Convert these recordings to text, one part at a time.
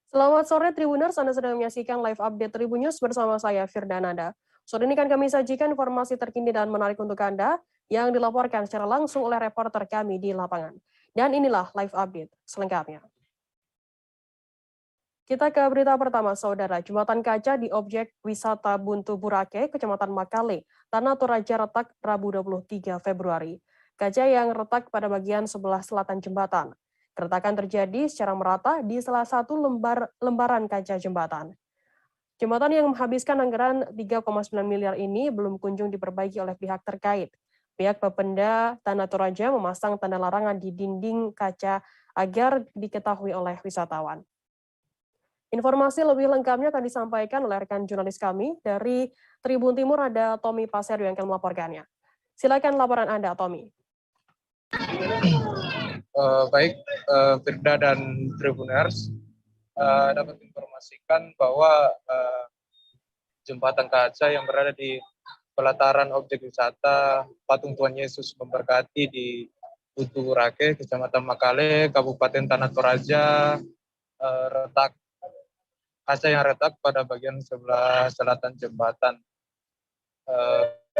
Selamat sore Tribuners, Anda sedang menyaksikan live update Tribun News bersama saya Firdananda. Sore ini akan kami sajikan informasi terkini dan menarik untuk Anda yang dilaporkan secara langsung oleh reporter kami di lapangan. Dan inilah live update selengkapnya. Kita ke berita pertama, Saudara. Jembatan kaca di objek wisata Buntu Burake, Kecamatan Makale, Tanah Toraja retak Rabu 23 Februari. Kaca yang retak pada bagian sebelah selatan jembatan. Keretakan terjadi secara merata di salah satu lembaran kaca jembatan. Jembatan yang menghabiskan anggaran 3,9 miliar ini belum kunjung diperbaiki oleh pihak terkait. Pihak Bapenda Tanah Toraja memasang tanda larangan di dinding kaca agar diketahui oleh wisatawan. Informasi lebih lengkapnya akan disampaikan oleh rekan jurnalis kami dari Tribun Timur, ada Tommy Paserio yang akan melaporkannya. Silakan laporan Anda, Tommy. Baik, Firda dan Tribuners, dapat informasikan bahwa jembatan kaca yang berada di pelataran objek wisata Patung Tuhan Yesus Memberkati di Buntu Burake, Kecamatan Makale, Kabupaten Tanah Toraja, retak. Kaca yang retak pada bagian sebelah selatan jembatan.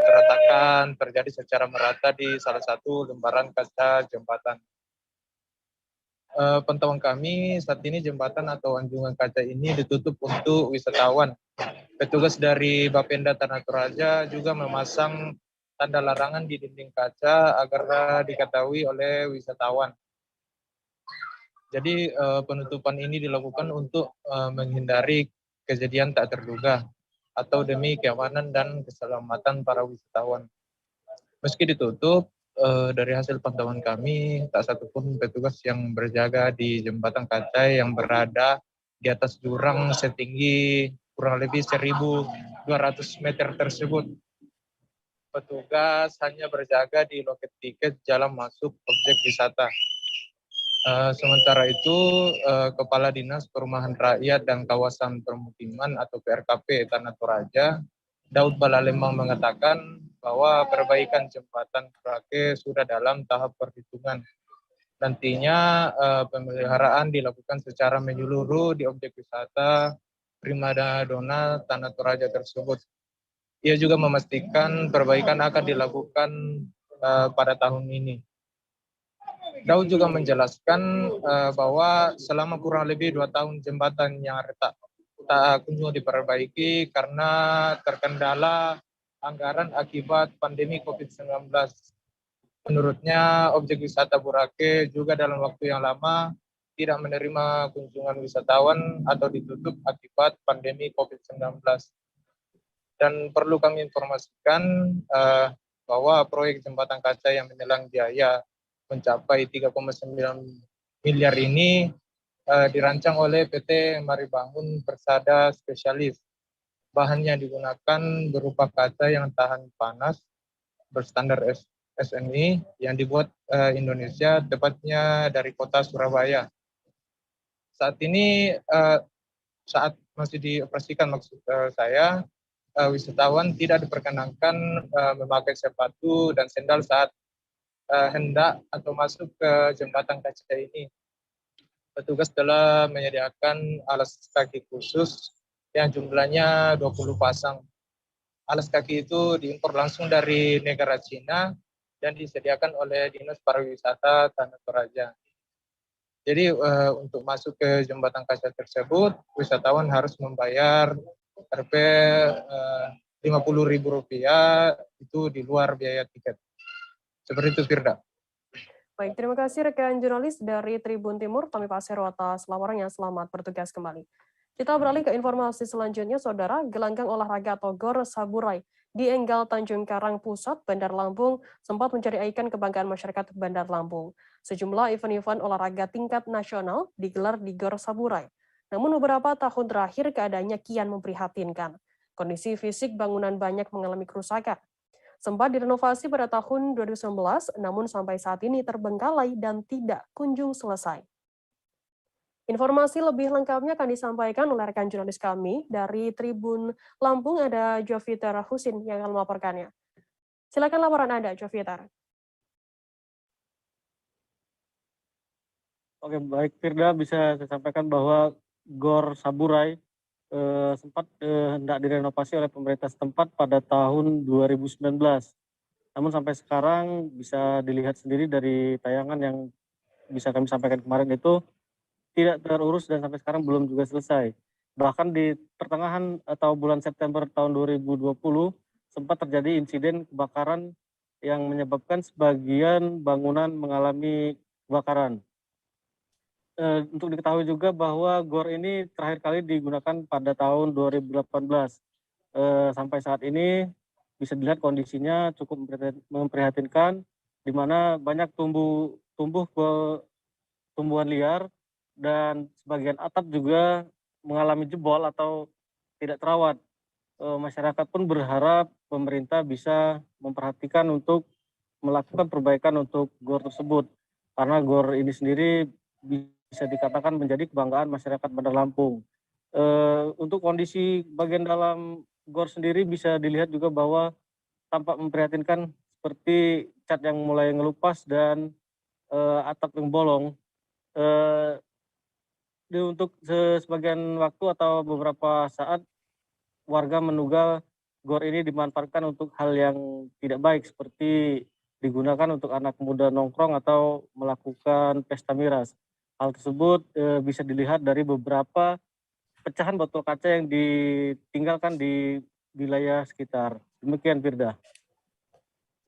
Keretakan terjadi secara merata di salah satu lembaran kaca jembatan. Pantauan kami saat ini jembatan atau anjungan kaca ini ditutup untuk wisatawan. Petugas dari Bapenda Tanah Toraja juga memasang tanda larangan di dinding kaca agar diketahui oleh wisatawan. Jadi penutupan ini dilakukan untuk menghindari kejadian tak terduga atau demi keamanan dan keselamatan para wisatawan. Meski ditutup, dari hasil pantauan kami, tak satupun petugas yang berjaga di jembatan kaca yang berada di atas jurang setinggi kurang lebih 1.200 meter tersebut. Petugas hanya berjaga di loket tiket jalan masuk objek wisata. Sementara itu, Kepala Dinas Perumahan Rakyat dan Kawasan Permukiman atau PRKP Tanah Toraja, Daud Balalembang mengatakan bahwa perbaikan jembatan Burake sudah dalam tahap perhitungan. Nantinya pemeliharaan dilakukan secara menyeluruh di objek wisata Primadona Tanah Toraja tersebut. Ia juga memastikan perbaikan akan dilakukan pada tahun ini. Daud juga menjelaskan bahwa selama kurang lebih 2 tahun jembatan yang retak tak kunjung diperbaiki karena terkendala anggaran akibat pandemi COVID-19. Menurutnya, objek wisata Burake juga dalam waktu yang lama tidak menerima kunjungan wisatawan atau ditutup akibat pandemi COVID-19. Dan perlu kami informasikan bahwa proyek jembatan kaca yang menelan biaya mencapai 3,9 miliar ini dirancang oleh PT Maribangun Persada Spesialis. Bahan yang digunakan berupa kaca yang tahan panas berstandar SNI yang dibuat Indonesia, tepatnya dari kota Surabaya. Saat ini saat masih dioperasikan maksud saya, wisatawan tidak diperkenankan memakai sepatu dan sendal saat hendak atau masuk ke jembatan kaca ini. Petugas telah menyediakan alas kaki khusus yang jumlahnya 20 pasang. Alas kaki itu diimpor langsung dari negara Cina dan disediakan oleh Dinas Pariwisata Tanah Toraja. Jadi untuk masuk ke jembatan kaca tersebut, wisatawan harus membayar Rp 50.000 itu di luar biaya tiket. Seperti itu, Firda. Baik, terima kasih rekan jurnalis dari Tribun Timur, Tommy Pasero atas laporannya. Selamat bertugas kembali. Kita beralih ke informasi selanjutnya, Saudara. Gelanggang olahraga atau GOR Saburai di Enggal Tanjung Karang Pusat, Bandar Lampung, sempat mencari ikon kebanggaan masyarakat Bandar Lampung. Sejumlah event-event olahraga tingkat nasional digelar di GOR Saburai. Namun beberapa tahun terakhir keadaannya kian memprihatinkan. Kondisi fisik bangunan banyak mengalami kerusakan. Sempat direnovasi pada tahun 2019, namun sampai saat ini terbengkalai dan tidak kunjung selesai. Informasi lebih lengkapnya akan disampaikan oleh rekan jurnalis kami dari Tribun Lampung, ada Jovitar Husin yang akan melaporkannya. Silakan laporan Anda, Jovitar. Oke, baik Firda, bisa saya sampaikan bahwa Gor Saburai sempat hendak direnovasi oleh pemerintah setempat pada tahun 2019. Namun sampai sekarang bisa dilihat sendiri dari tayangan yang bisa kami sampaikan kemarin itu tidak terurus dan sampai sekarang belum juga selesai. Bahkan di pertengahan atau bulan September tahun 2020 sempat terjadi insiden kebakaran yang menyebabkan sebagian bangunan mengalami kebakaran. Untuk diketahui juga bahwa GOR ini terakhir kali digunakan pada tahun 2018. Sampai saat ini bisa dilihat kondisinya cukup memprihatinkan, di mana banyak tumbuh tumbuhan liar dan sebagian atap juga mengalami jebol atau tidak terawat. Masyarakat pun berharap pemerintah bisa memperhatikan untuk melakukan perbaikan untuk GOR tersebut, karena GOR ini sendiri bisa dikatakan menjadi kebanggaan masyarakat Bandar Lampung. Untuk kondisi bagian dalam GOR sendiri bisa dilihat juga bahwa tampak memprihatinkan, seperti cat yang mulai ngelupas dan atap yang bolong. Untuk sebagian waktu atau beberapa saat warga menduga GOR ini dimanfaatkan untuk hal yang tidak baik, seperti digunakan untuk anak muda nongkrong atau melakukan pesta miras. Hal tersebut bisa dilihat dari beberapa pecahan botol kaca yang ditinggalkan di wilayah sekitar. Demikian, Firda.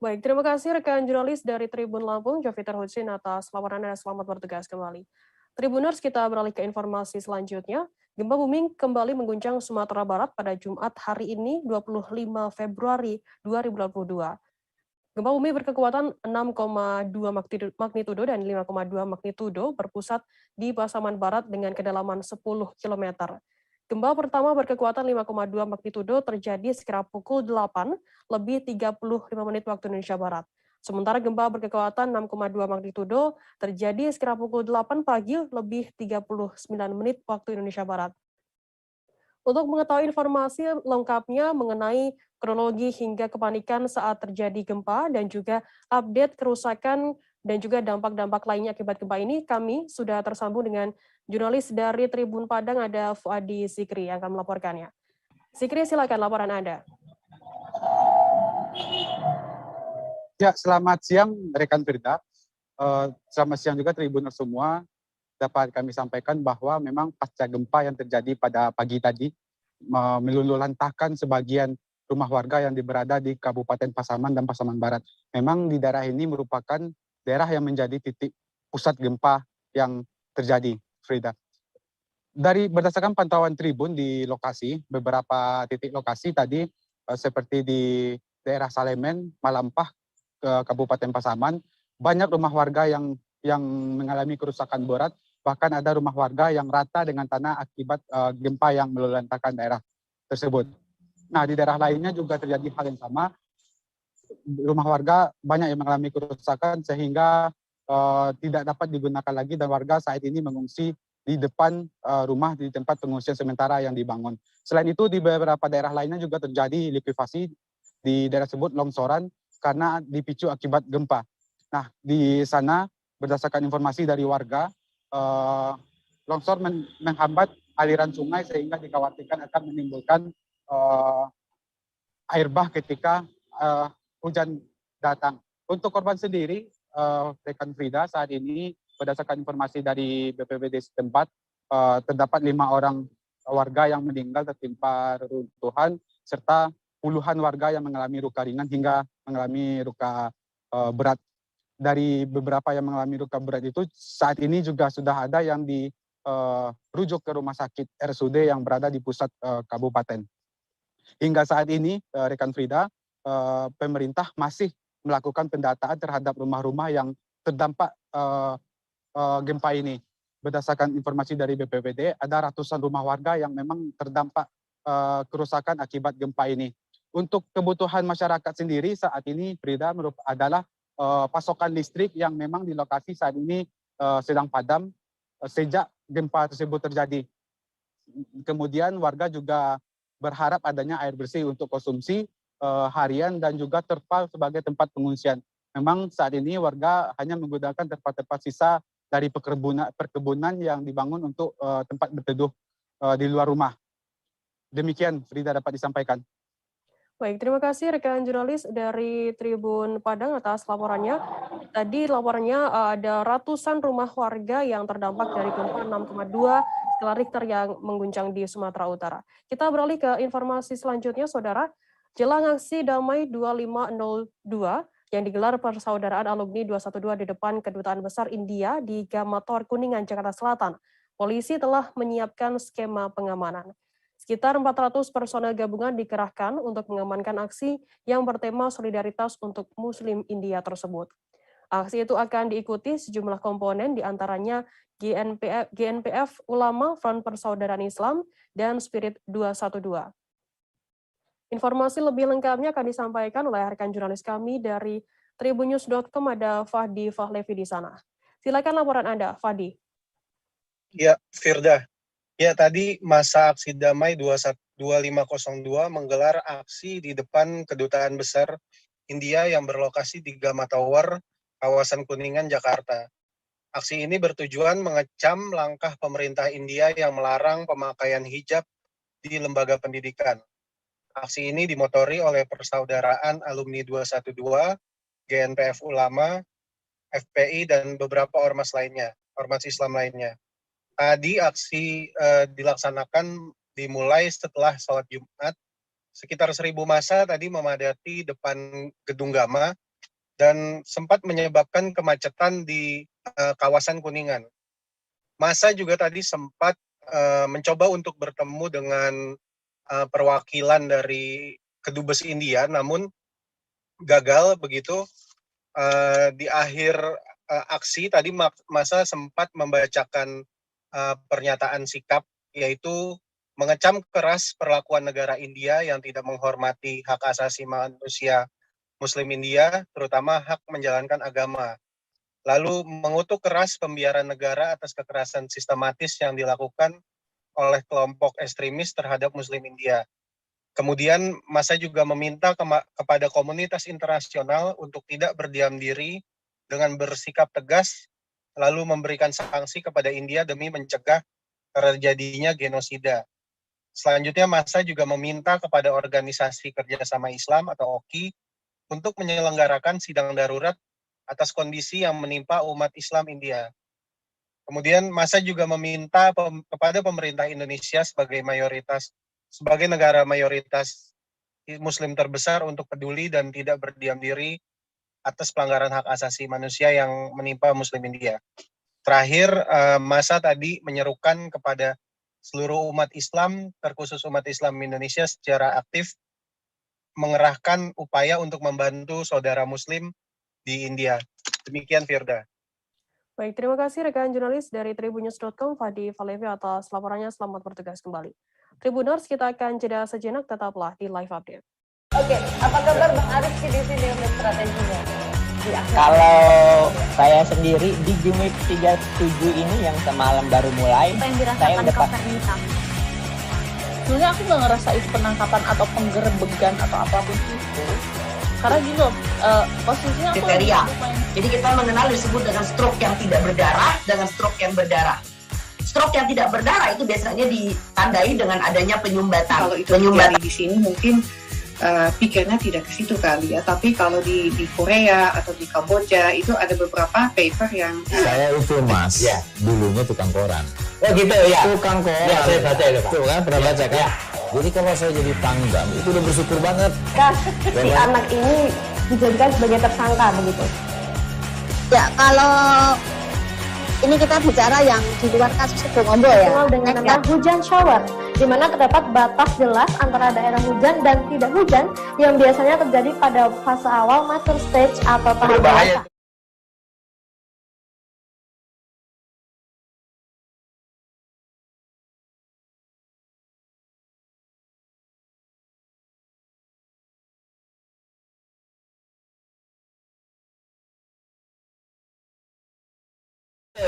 Baik, terima kasih rekan jurnalis dari Tribun Lampung, Joviter Hudsin atas laporan Anda. Selamat bertugas kembali. Tribuners, kita beralih ke informasi selanjutnya. Gempa bumi kembali mengguncang Sumatera Barat pada Jumat hari ini, 25 Februari 2022. Gempa bumi berkekuatan 6,2 magnitudo dan 5,2 magnitudo berpusat di Pasaman Barat dengan kedalaman 10 km. Gempa pertama berkekuatan 5,2 magnitudo terjadi sekira pukul 8 lebih 35 menit waktu Indonesia Barat. Sementara gempa berkekuatan 6,2 magnitudo terjadi sekira pukul 8 pagi lebih 39 menit waktu Indonesia Barat. Untuk mengetahui informasi lengkapnya mengenai kronologi hingga kepanikan saat terjadi gempa dan juga update kerusakan dan juga dampak-dampak lainnya akibat gempa ini, kami sudah tersambung dengan jurnalis dari Tribun Padang, ada Fuadi Zikri yang akan melaporkannya. Zikri, silakan laporan Anda. Ya, selamat siang rekan Firda. Selamat siang juga Tribuners semua. Dapat kami sampaikan bahwa memang pasca gempa yang terjadi pada pagi tadi meluluhlantahkan sebagian rumah warga yang berada di Kabupaten Pasaman dan Pasaman Barat. Memang di daerah ini merupakan daerah yang menjadi titik pusat gempa yang terjadi, Frida. Berdasarkan pantauan Tribun di lokasi, beberapa titik lokasi tadi seperti di daerah Salemen, Malampah, Kabupaten Pasaman, banyak rumah warga yang mengalami kerusakan berat, bahkan ada rumah warga yang rata dengan tanah akibat gempa yang meluluhlantahkan daerah tersebut. Nah, di daerah lainnya juga terjadi hal yang sama. Rumah warga banyak yang mengalami kerusakan sehingga tidak dapat digunakan lagi dan warga saat ini mengungsi di depan rumah di tempat pengungsian sementara yang dibangun. Selain itu di beberapa daerah lainnya juga terjadi likuifaksi di daerah tersebut, longsoran karena dipicu akibat gempa. Nah, di sana berdasarkan informasi dari warga, longsor menghambat aliran sungai sehingga dikhawatirkan akan menimbulkan air bah ketika hujan datang. Untuk korban sendiri, rekan Frida, saat ini berdasarkan informasi dari BPBD setempat, terdapat 5 orang warga yang meninggal tertimpa reruntuhan, serta puluhan warga yang mengalami luka ringan hingga mengalami luka berat. Dari beberapa yang mengalami luka berat itu, saat ini juga sudah ada yang dirujuk ke rumah sakit RSUD yang berada di pusat kabupaten. Hingga saat ini, rekan Frida, pemerintah masih melakukan pendataan terhadap rumah-rumah yang terdampak gempa ini. Berdasarkan informasi dari BPBD, ada ratusan rumah warga yang memang terdampak kerusakan akibat gempa ini. Untuk kebutuhan masyarakat sendiri saat ini, Frida, adalah pasokan listrik yang memang di lokasi saat ini sedang padam sejak gempa tersebut terjadi. Kemudian warga juga berharap adanya air bersih untuk konsumsi harian dan juga terpal sebagai tempat pengungsian. Memang saat ini warga hanya menggunakan tempat-tempat sisa dari perkebunan yang dibangun untuk tempat berteduh di luar rumah. Demikian Frida dapat disampaikan. Baik, terima kasih rekan jurnalis dari Tribun Padang atas laporannya. Tadi laporannya ada ratusan rumah warga yang terdampak dari gempa 6,2 skala Richter yang mengguncang di Sumatera Utara. Kita beralih ke informasi selanjutnya, Saudara. Jelang aksi damai 2502 yang digelar Persaudaraan Alumni 212 di depan Kedutaan Besar India di Gamator Kuningan, Jakarta Selatan, polisi telah menyiapkan skema pengamanan. Sekitar 400 personel gabungan dikerahkan untuk mengamankan aksi yang bertema solidaritas untuk Muslim India tersebut. Aksi itu akan diikuti sejumlah komponen, diantaranya GNPF Ulama, Front Persaudaraan Islam, dan Spirit 212. Informasi lebih lengkapnya akan disampaikan oleh rekan jurnalis kami dari tribunnews.com, ada Fahdi Fahlevi di sana. Silakan laporan Anda, Fahdi. Ya, Firda. Ya, tadi masa aksi damai 2502 menggelar aksi di depan Kedutaan Besar India yang berlokasi di Gama Tower, kawasan Kuningan, Jakarta. Aksi ini bertujuan mengecam langkah pemerintah India yang melarang pemakaian hijab di lembaga pendidikan. Aksi ini dimotori oleh Persaudaraan Alumni 212, GNPF Ulama, FPI, dan beberapa ormas Islam lainnya. Tadi aksi dilaksanakan dimulai setelah sholat Jumat. Sekitar 1.000 massa tadi memadati depan Gedung Gama dan sempat menyebabkan kemacetan di kawasan Kuningan. Massa juga tadi sempat mencoba untuk bertemu dengan perwakilan dari Kedubes India, namun gagal begitu. Di akhir aksi tadi massa sempat membacakan pernyataan sikap, yaitu mengecam keras perlakuan negara India yang tidak menghormati hak asasi manusia Muslim India, terutama hak menjalankan agama. Lalu mengutuk keras pembiaran negara atas kekerasan sistematis yang dilakukan oleh kelompok ekstremis terhadap Muslim India. Kemudian massa juga meminta kepada komunitas internasional untuk tidak berdiam diri dengan bersikap tegas, lalu memberikan sanksi kepada India demi mencegah terjadinya genosida. Selanjutnya, massa juga meminta kepada Organisasi Kerjasama Islam atau OKI untuk menyelenggarakan sidang darurat atas kondisi yang menimpa umat Islam India. Kemudian, massa juga meminta kepada pemerintah Indonesia sebagai negara mayoritas Muslim terbesar untuk peduli dan tidak berdiam diri atas pelanggaran hak asasi manusia yang menimpa Muslim India. Terakhir, massa tadi menyerukan kepada seluruh umat Islam, terkhusus umat Islam Indonesia, secara aktif mengerahkan upaya untuk membantu saudara Muslim di India. Demikian, Firda. Baik, terima kasih rekan jurnalis dari tribunnews.com, Fahdi Fahlevi atas laporannya. Selamat bertugas kembali. Tribuners, kita akan jeda sejenak, tetaplah di Live Update. Oke, apa kabar Bang Arif di sini untuk strateginya? Kalau saya sendiri di Jumit 37 ini yang semalam baru mulai, apa yang saya dirasakan udah Kapten Hitam? Sebenarnya aku nggak ngerasa itu penangkapan atau penggerebegan atau apapun itu. Karena gitu, posisinya aku Kriteria. Jadi kita mengenal disebut dengan stroke yang tidak berdarah dengan stroke yang berdarah. Stroke yang tidak berdarah itu biasanya ditandai dengan adanya penyumbatan. Kalau itu terjadi di sini mungkin pikirnya tidak ke situ kali ya, tapi kalau di Korea atau di Kamboja itu ada beberapa paper yang saya itu mas, ya. Dulunya tukang koran. Oh gitu ya. Tukang koran. Ya, saya baca itu Pak. Tuh kan pernah baca kan? Ya. Jadi kalau saya jadi pangdam itu udah bersyukur banget. Si anak ini dijadikan sebagai tersangka begitu. Ya kalau ini kita bicara yang di luar kasus Ngombo ya. Dengan nama hujan shower, di mana terdapat batas jelas antara daerah hujan dan tidak hujan yang biasanya terjadi pada fase awal mature stage atau tahap dewasa.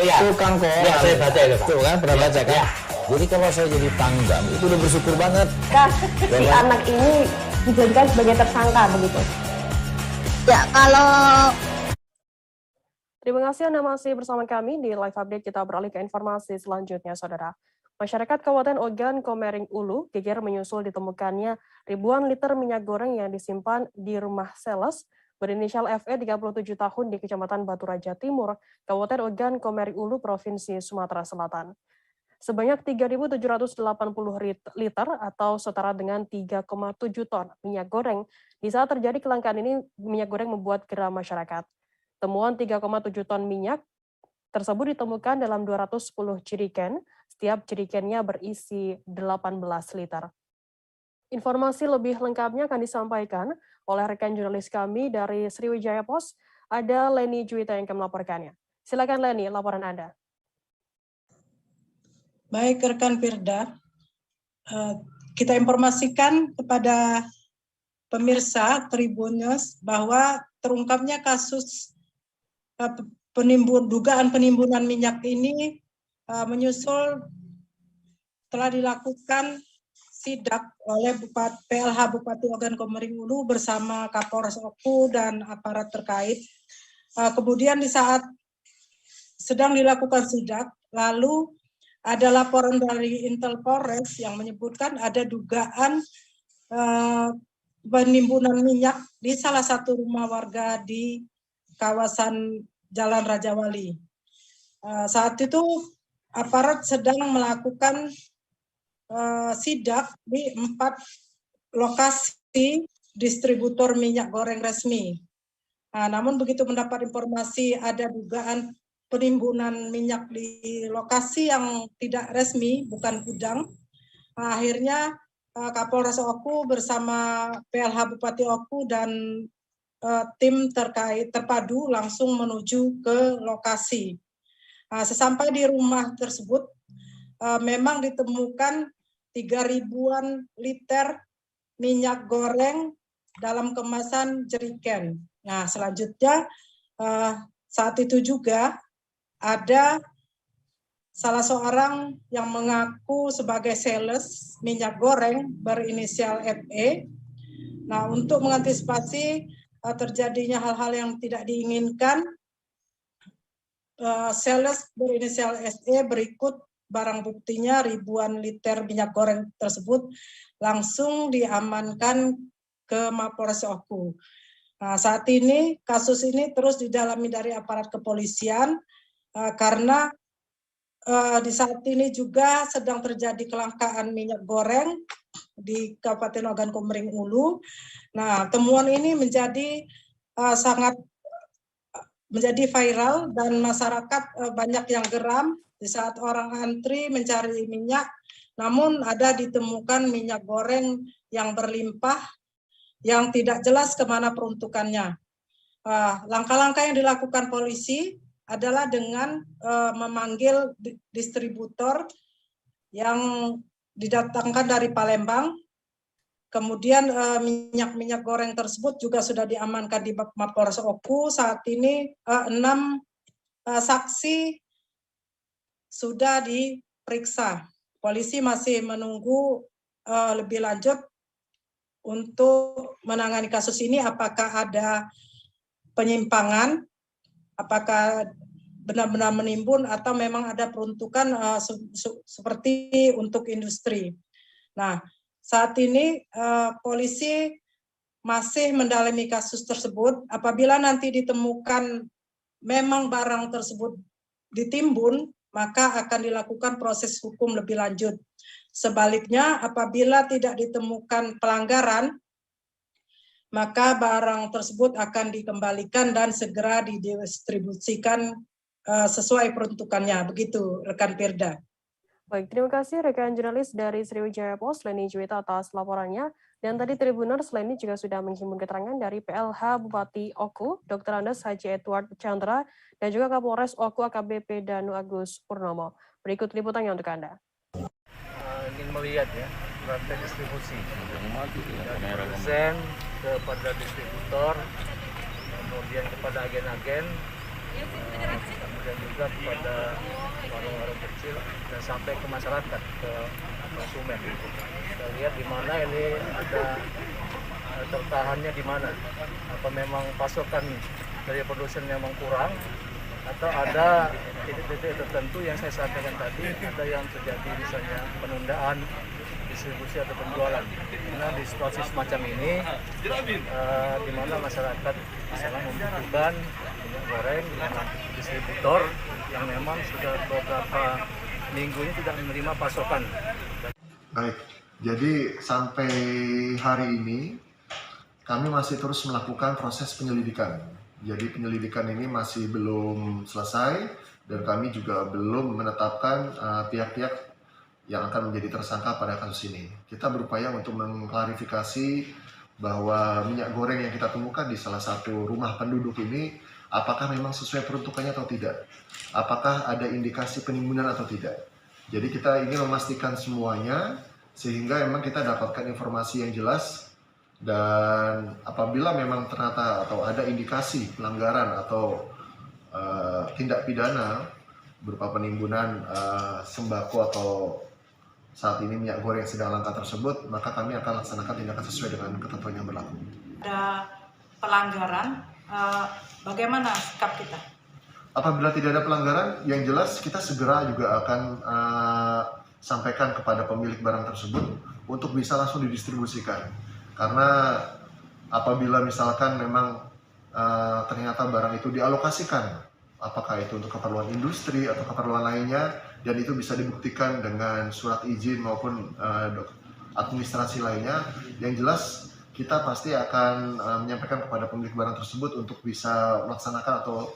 Ya. Tukang koran. Ya, saya baca itu Pak. Tuh kan pernah baca kan? Ya. Jadi kalau saya jadi pangdam itu udah bersyukur banget. Si anak ini dijadikan sebagai tersangka begitu. Ya kalau Terima kasih Anda masih bersama kami di Live Update. Kita beralih ke informasi selanjutnya, Saudara. Masyarakat Kabupaten Ogan Komering Ulu geger menyusul ditemukannya ribuan liter minyak goreng yang disimpan di rumah sales berinisial FE 37 tahun di Kecamatan Batu Raja Timur, Kabupaten Ogan Komering Ulu, Provinsi Sumatera Selatan. Sebanyak 3.780 liter atau setara dengan 3,7 ton minyak goreng. Di saat terjadi kelangkaan ini, minyak goreng membuat geram masyarakat. Temuan 3,7 ton minyak tersebut ditemukan dalam 210 jerigen, setiap jerigennya berisi 18 liter. Informasi lebih lengkapnya akan disampaikan oleh rekan jurnalis kami dari Sriwijaya Post, ada Leni Juwita yang akan melaporkannya. Silakan Leni, laporan Anda. Baik rekan Firda, kita informasikan kepada pemirsa Tribun News bahwa terungkapnya kasus dugaan penimbunan minyak ini menyusul telah dilakukan sidak oleh PLH Bupati Ogan Komering Ulu bersama Kapolres Oku dan aparat terkait. Kemudian di saat sedang dilakukan sidak, lalu ada laporan dari Intel Polres yang menyebutkan ada dugaan penimbunan minyak di salah satu rumah warga di kawasan Jalan Raja Wali. Saat itu aparat sedang melakukan sidak di 4 lokasi distributor minyak goreng resmi. Namun begitu mendapat informasi ada dugaan penimbunan minyak di lokasi yang tidak resmi, bukan gudang, akhirnya Kapolres Oku bersama PLH Bupati Oku dan tim terkait terpadu langsung menuju ke lokasi. Sesampai di rumah tersebut, memang ditemukan 3.000-an liter minyak goreng dalam kemasan jerigen. Nah, selanjutnya saat itu juga ada salah seorang yang mengaku sebagai sales minyak goreng berinisial FE. Nah, untuk mengantisipasi terjadinya hal-hal yang tidak diinginkan, sales berinisial SE berikut barang buktinya ribuan liter minyak goreng tersebut langsung diamankan ke Mapolres Oku. Nah, saat ini kasus ini terus didalami dari aparat kepolisian karena di saat ini juga sedang terjadi kelangkaan minyak goreng di Kabupaten Ogan Komering Ulu. Nah, temuan ini menjadi menjadi viral dan masyarakat banyak yang geram di saat orang antri mencari minyak, namun ada ditemukan minyak goreng yang berlimpah yang tidak jelas kemana peruntukannya. Langkah-langkah yang dilakukan polisi adalah dengan memanggil distributor yang didatangkan dari Palembang. Kemudian minyak-minyak goreng tersebut juga sudah diamankan di Mapolres Oku. Saat ini 6 saksi sudah diperiksa. Polisi masih menunggu lebih lanjut untuk menangani kasus ini, apakah ada penyimpangan, apakah benar-benar menimbun atau memang ada peruntukan seperti untuk industri. Nah, saat ini polisi masih mendalami kasus tersebut. Apabila nanti ditemukan memang barang tersebut ditimbun, maka akan dilakukan proses hukum lebih lanjut. Sebaliknya, apabila tidak ditemukan pelanggaran, maka barang tersebut akan dikembalikan dan segera didistribusikan sesuai peruntukannya. Begitu, rekan Firda. Baik, terima kasih rekan jurnalis dari Sriwijaya Post, Leni Juwita atas laporannya. Dan tadi Tribuners, Leni juga sudah menghimpun keterangan dari PLH Bupati Oku, Dr. Andes Haji Edward Chandra, dan juga Kapolres Oku AKBP Danu Agus Purnomo. Berikut liputannya untuk Anda. Ingin melihat ya, rantai distribusi. Dari produsen kepada distributor, kemudian kepada agen-agen, kemudian juga kepada warung-warung kecil dan sampai ke masyarakat, ke konsumen. Kita lihat di mana ini ada tertahannya di mana. Apa memang pasokan dari produsen memang kurang atau ada titik-titik tertentu yang saya sampaikan tadi, ada yang terjadi misalnya penundaan distribusi atau penjualan. Karena di situasi semacam ini, di mana masyarakat misalnya membutuhkan minyak goreng dengan distributor yang memang sudah beberapa minggu ini tidak menerima pasokan. Baik, jadi sampai hari ini kami masih terus melakukan proses penyelidikan. Jadi penyelidikan ini masih belum selesai dan kami juga belum menetapkan pihak-pihak yang akan menjadi tersangka pada kasus ini. Kita berupaya untuk mengklarifikasi bahwa minyak goreng yang kita temukan di salah satu rumah penduduk ini apakah memang sesuai peruntukannya atau tidak. Apakah ada indikasi penimbunan atau tidak. Jadi kita ingin memastikan semuanya sehingga memang kita dapatkan informasi yang jelas. Dan apabila memang ternyata atau ada indikasi pelanggaran atau tindak pidana berupa penimbunan sembako atau saat ini minyak goreng yang sedang langka tersebut, maka kami akan laksanakan tindakan sesuai dengan ketentuan yang berlaku. Ada pelanggaran, bagaimana sikap kita? Apabila tidak ada pelanggaran, yang jelas kita segera juga akan sampaikan kepada pemilik barang tersebut untuk bisa langsung didistribusikan. Karena apabila misalkan memang ternyata barang itu dialokasikan, apakah itu untuk keperluan industri atau keperluan lainnya, dan itu bisa dibuktikan dengan surat izin maupun administrasi lainnya, yang jelas kita pasti akan menyampaikan kepada pemilik barang tersebut untuk bisa melaksanakan atau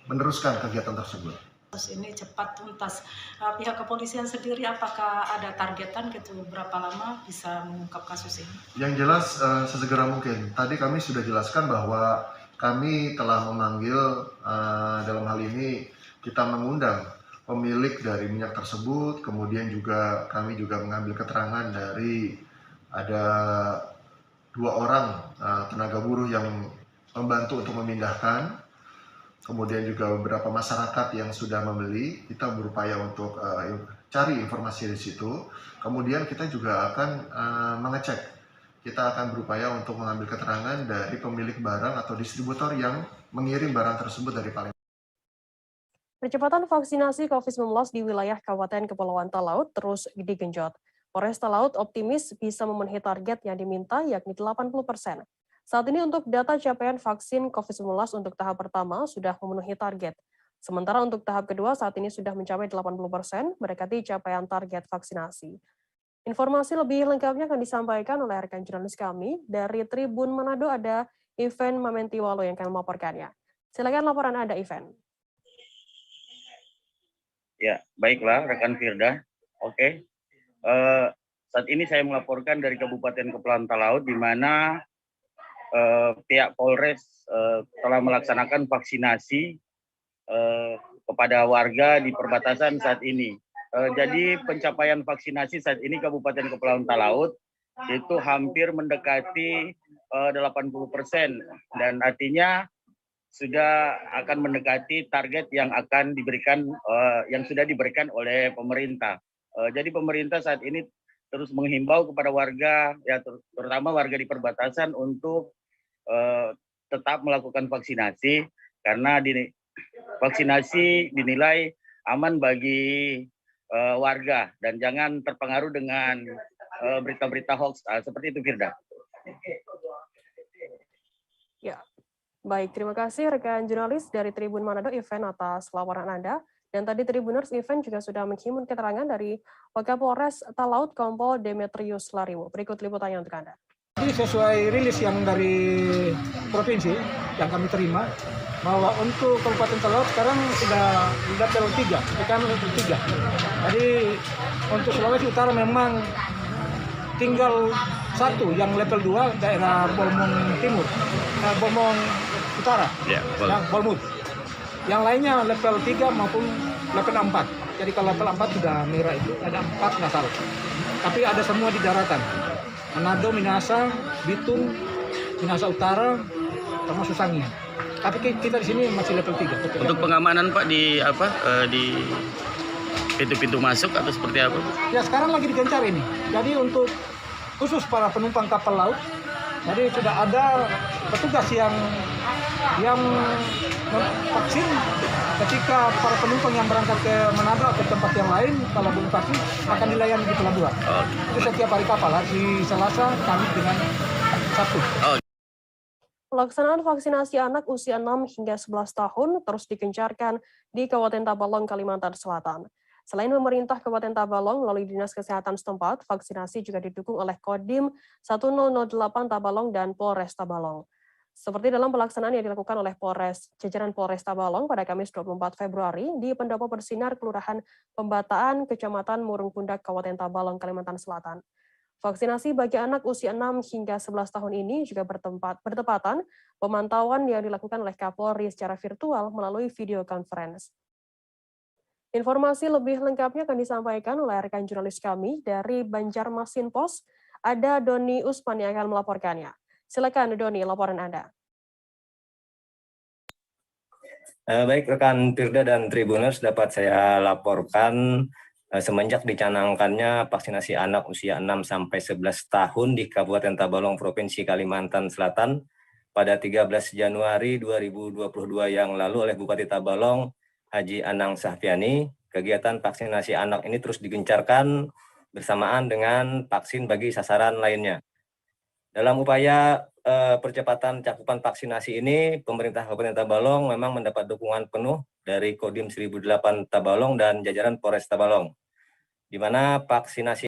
meneruskan kegiatan tersebut. Ini cepat tuntas. Pihak kepolisian sendiri apakah ada targetan gitu berapa lama bisa mengungkap kasus ini? Yang jelas sesegera mungkin. Tadi kami sudah jelaskan bahwa kami telah memanggil dalam hal ini kita mengundang pemilik dari minyak tersebut, kemudian juga kami juga mengambil keterangan dari ada 2 orang tenaga buruh yang membantu untuk memindahkan. Kemudian juga beberapa masyarakat yang sudah membeli, kita berupaya untuk cari informasi di situ. Kemudian kita juga akan mengecek. Kita akan berupaya untuk mengambil keterangan dari pemilik barang atau distributor yang mengirim barang tersebut dari Palembang. Percepatan vaksinasi COVID-19 di wilayah Kabupaten Kepulauan Talaut terus digenjot. Polres Talaut optimis bisa memenuhi target yang diminta yakni 80%. Saat ini untuk data capaian vaksin COVID-19 untuk tahap pertama sudah memenuhi target. Sementara untuk tahap kedua saat ini sudah mencapai 80%, mendekati capaian target vaksinasi. Informasi lebih lengkapnya akan disampaikan oleh rekan jurnalis kami. Dari Tribun Manado ada Ivan Mamentiwalo yang akan melaporkannya. Silakan laporan Anda, Ivan. Ya, baiklah rekan Firda. Oke. Saat ini saya melaporkan dari Kabupaten Kepulauan Talaut di mana pihak Polres telah melaksanakan vaksinasi kepada warga di perbatasan saat ini. Jadi pencapaian vaksinasi saat ini Kabupaten Kepulauan Talaut itu hampir mendekati 80% dan artinya sudah akan mendekati target yang akan diberikan yang sudah diberikan oleh pemerintah. Jadi pemerintah saat ini terus menghimbau kepada warga ya terutama warga di perbatasan untuk tetap melakukan vaksinasi karena vaksinasi dinilai aman bagi warga dan jangan terpengaruh dengan berita-berita hoax seperti itu, Firda. Ya, baik. Terima kasih rekan jurnalis dari Tribun Manado, Ivan, atas laporan Anda. Dan tadi Tribuners, Ivan juga sudah menghimpun keterangan dari Wakapolres Talaut Kompol Demetrius Lariwo. Berikut liputannya untuk Anda. Jadi sesuai rilis yang dari provinsi yang kami terima bahwa untuk Kabupaten Talaut sekarang sudah level 3, PPKM level 3. Jadi untuk Sulawesi Utara memang tinggal 1 yang level 2 daerah Bolmong Timur, Bolmong Utara, Bolmut. Yang lainnya level 3 maupun level 4. Jadi kalau level 4 sudah merah itu ada 4 nggak salah. Tapi ada semua di daratan. Manado, Minahasa, Bitung, Minahasa Utara, termasuk Sangihe. Tapi kita di sini masih level 3. Untuk pengamanan Pak di di pintu-pintu masuk atau seperti apa? Ya sekarang lagi digencar ini. Jadi untuk khusus para penumpang kapal laut, jadi sudah ada petugas yang vaksin ketika para penumpang yang berangkat ke Manado atau tempat yang lain kalau belum vaksin akan dilayani di pelabuhan. Itu setiap hari kapal, hari Selasa, Kamis dengan Sabtu. Pelaksanaan vaksinasi anak usia 6 hingga 11 tahun terus digencarkan di Kabupaten Tabalong, Kalimantan Selatan. Selain pemerintah Kabupaten Tabalong melalui Dinas Kesehatan setempat, vaksinasi juga didukung oleh Kodim 1008 Tabalong dan Polres Tabalong. Seperti dalam pelaksanaan yang dilakukan oleh jajaran Polres Tabalong pada Kamis 24 Februari di Pendopo Bersinar, Kelurahan Pembataan, Kecamatan Murung Pundak, Kabupaten Tabalong, Kalimantan Selatan. Vaksinasi bagi anak usia 6 hingga 11 tahun ini juga bertepatan pemantauan yang dilakukan oleh Kapolri secara virtual melalui video conference. Informasi lebih lengkapnya akan disampaikan oleh rekan jurnalis kami dari Banjarmasin Pos, ada Doni Usman yang akan melaporkannya. Silakan Doni, laporan Anda. Baik rekan Firda dan Tribuners, dapat saya laporkan semenjak dicanangkannya vaksinasi anak usia 6-11 tahun di Kabupaten Tabalong, Provinsi Kalimantan Selatan pada 13 Januari 2022 yang lalu oleh Bupati Tabalong, Haji Anang Sahfiani, kegiatan vaksinasi anak ini terus digencarkan bersamaan dengan vaksin bagi sasaran lainnya. Dalam upaya percepatan cakupan vaksinasi ini, pemerintah Kabupaten Tabalong memang mendapat dukungan penuh dari Kodim 1008 Tabalong dan jajaran Polres Tabalong, di mana vaksinasi